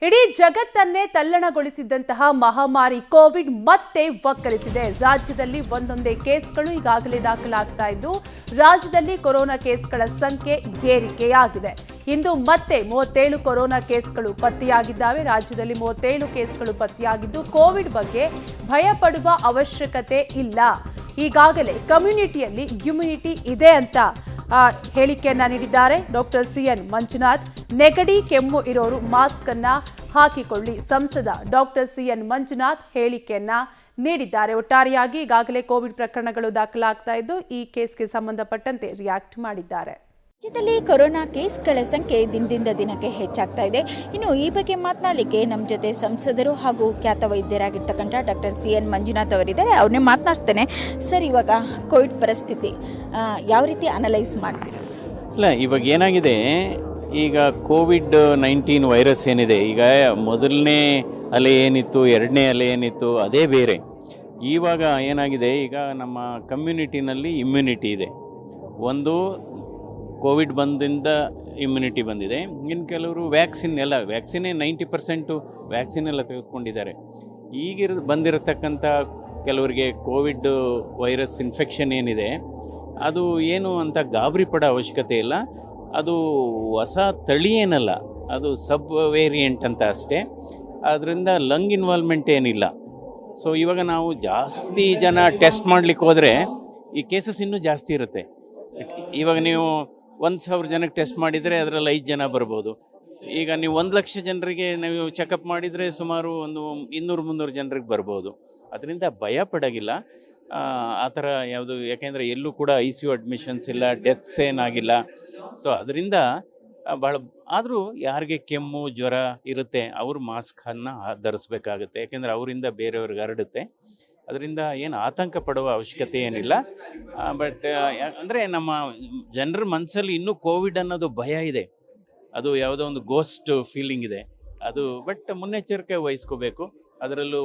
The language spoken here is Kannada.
ಇಡೀ ಜಗತ್ತನ್ನೇ ತಲ್ಲಣಗೊಳಿಸಿದಂತಹ ಮಹಾಮಾರಿ ಕೋವಿಡ್ ಮತ್ತೆ ವಕ್ಕರಿಸಿದೆ. ರಾಜ್ಯದಲ್ಲಿ ಒಂದೊಂದೇ ಕೇಸ್ಗಳು ಈಗಾಗಲೇ ದಾಖಲಾಗ್ತಾ ಇದ್ದು ರಾಜ್ಯದಲ್ಲಿ ಕೊರೋನಾ ಕೇಸ್ಗಳ ಸಂಖ್ಯೆ ಏರಿಕೆಯಾಗಿದೆ. ಇಂದು ಮತ್ತೆ 37 ಕೊರೋನಾ ಕೇಸ್ಗಳು ಪತ್ತೆಯಾಗಿದ್ದಾವೆ. ರಾಜ್ಯದಲ್ಲಿ 37 ಕೇಸ್ಗಳು ಪತ್ತೆಯಾಗಿದ್ದು ಕೋವಿಡ್ ಬಗ್ಗೆ ಭಯ ಪಡುವ ಅವಶ್ಯಕತೆ ಇಲ್ಲ. ಈಗಾಗಲೇ ಕಮ್ಯುನಿಟಿಯಲ್ಲಿ ಇಮ್ಯುನಿಟಿ ಇದೆ ಅಂತ ಹೇಳಿಕೆಯನ್ನ ನೀಡಿದ್ದಾರೆ ಡಾಕ್ಟರ್ ಸಿಎನ್ ಮಂಜುನಾಥ್. ನೆಗಡಿ ಕೆಮ್ಮು ಇರೋರು ಮಾಸ್ಕ್ ಅನ್ನ ಹಾಕಿಕೊಳ್ಳಿ. ಸಂಸದ ಡಾಕ್ಟರ್ ಸಿಎನ್ ಮಂಜುನಾಥ್ ಹೇಳಿಕೆಯನ್ನ ನೀಡಿದ್ದಾರೆ. ಒಟ್ಟಾರೆಯಾಗಿ ಈಗಾಗಲೇ ಕೋವಿಡ್ ಪ್ರಕರಣಗಳು ದಾಖಲಾಗ್ತಾ ಇದ್ದು ಈ ಕೇಸ್ಗೆ ಸಂಬಂಧಪಟ್ಟಂತೆ ರಿಯಾಕ್ಟ್ ಮಾಡಿದ್ದಾರೆ. ರಾಜ್ಯದಲ್ಲಿ ಕೊರೋನಾ ಕೇಸ್ಗಳ ಸಂಖ್ಯೆ ದಿನದಿಂದ ದಿನಕ್ಕೆ ಹೆಚ್ಚಾಗ್ತಾ ಇದೆ. ಇನ್ನು ಈ ಬಗ್ಗೆ ಮಾತನಾಡಲಿಕ್ಕೆ ನಮ್ಮ ಜೊತೆ ಸಂಸದರು ಹಾಗೂ ಖ್ಯಾತ ವೈದ್ಯರಾಗಿರ್ತಕ್ಕಂಥ ಡಾಕ್ಟರ್ ಸಿಎನ್ ಮಂಜುನಾಥ್ ಅವರಿದ್ದಾರೆ. ಅವ್ರನ್ನೇ ಮಾತನಾಡ್ತೇನೆ. ಸರ್, ಇವಾಗ ಕೋವಿಡ್ ಪರಿಸ್ಥಿತಿ ಯಾವ ರೀತಿ ಅನಲೈಸ್ ಮಾಡ್ತೀರಿ? ಇಲ್ಲ, ಇವಾಗ ಏನಾಗಿದೆ, ಈಗ ಕೋವಿಡ್-19 ವೈರಸ್ ಏನಿದೆ, ಈಗ ಮೊದಲನೇ ಅಲೆ ಏನಿತ್ತು, ಎರಡನೇ ಅಲೆ ಏನಿತ್ತು, ಅದೇ ಬೇರೆ. ಇವಾಗ ಏನಾಗಿದೆ, ಈಗ ನಮ್ಮ ಕಮ್ಯುನಿಟಿನಲ್ಲಿ ಇಮ್ಯುನಿಟಿ ಇದೆ. ಒಂದು ಕೋವಿಡ್ ಬಂದಿಂದ ಇಮ್ಯುನಿಟಿ ಬಂದಿದೆ. ಇನ್ನು ಕೆಲವರು ವ್ಯಾಕ್ಸಿನೇ 90% ವ್ಯಾಕ್ಸಿನ್ ಎಲ್ಲ ತೆಗೆದುಕೊಂಡಿದ್ದಾರೆ. ಬಂದಿರತಕ್ಕಂಥ ಕೆಲವರಿಗೆ ಕೋವಿಡ್ ವೈರಸ್ ಇನ್ಫೆಕ್ಷನ್ ಏನಿದೆ ಅದು ಏನು ಅಂತ ಗಾಬರಿ ಪಡೋ ಅವಶ್ಯಕತೆ ಇಲ್ಲ. ಅದು ಹೊಸ ತಳಿ ಏನಲ್ಲ, ಅದು ಸಬ್ ವೇರಿಯಂಟ್ ಅಂತ ಅಷ್ಟೇ. ಅದರಿಂದ ಲಂಗ್ ಇನ್ವಾಲ್ವ್ಮೆಂಟ್ ಏನಿಲ್ಲ. ಸೊ ಇವಾಗ ನಾವು ಜಾಸ್ತಿ ಜನ ಟೆಸ್ಟ್ ಮಾಡಲಿಕ್ಕೆ ಹೋದರೆ ಈ ಕೇಸಸ್ ಇನ್ನೂ ಜಾಸ್ತಿ ಇರುತ್ತೆ. ಇವಾಗ ನೀವು 1,000 ಜನಕ್ಕೆ ಟೆಸ್ಟ್ ಮಾಡಿದರೆ ಅದರಲ್ಲಿ 5 ಜನ ಬರ್ಬೋದು. ಈಗ ನೀವು 1,00,000 ಜನರಿಗೆ ನೀವು ಚೆಕಪ್ ಮಾಡಿದರೆ ಸುಮಾರು ಒಂದು 200-300 ಜನರಿಗೆ ಬರ್ಬೋದು. ಅದರಿಂದ ಭಯ ಪಡೋಗಿಲ್ಲ. ಆ ಥರ ಯಾವುದು, ಯಾಕೆಂದರೆ ಎಲ್ಲೂ ಕೂಡ ICU ಅಡ್ಮಿಷನ್ಸ್ ಇಲ್ಲ, ಡೆತ್ಸ್ ಏನಾಗಿಲ್ಲ. ಸೊ ಅದರಿಂದ ಆದರೂ ಯಾರಿಗೆ ಕೆಮ್ಮು ಜ್ವರ ಇರುತ್ತೆ ಅವರು ಮಾಸ್ಕನ್ನು ಧರಿಸ್ಬೇಕಾಗುತ್ತೆ. ಯಾಕೆಂದರೆ ಅವರಿಂದ ಬೇರೆಯವ್ರಿಗೆ ಹರಡುತ್ತೆ. ಅದರಿಂದ ಏನು ಆತಂಕ ಪಡುವ ಅವಶ್ಯಕತೆ ಏನಿಲ್ಲ. ಬಟ್ ಅಂದರೆ ನಮ್ಮ ಜನರ ಮನಸ್ಸಲ್ಲಿ ಇನ್ನೂ ಕೋವಿಡ್ ಅನ್ನೋದು ಭಯ ಇದೆ. ಅದು ಯಾವುದೋ ಒಂದು ಗೋಸ್ಟ್ ಫೀಲಿಂಗ್ ಇದೆ ಅದು. ಬಟ್ ಮುನ್ನೆಚ್ಚರಿಕೆ ವಹಿಸ್ಕೋಬೇಕು. ಅದರಲ್ಲೂ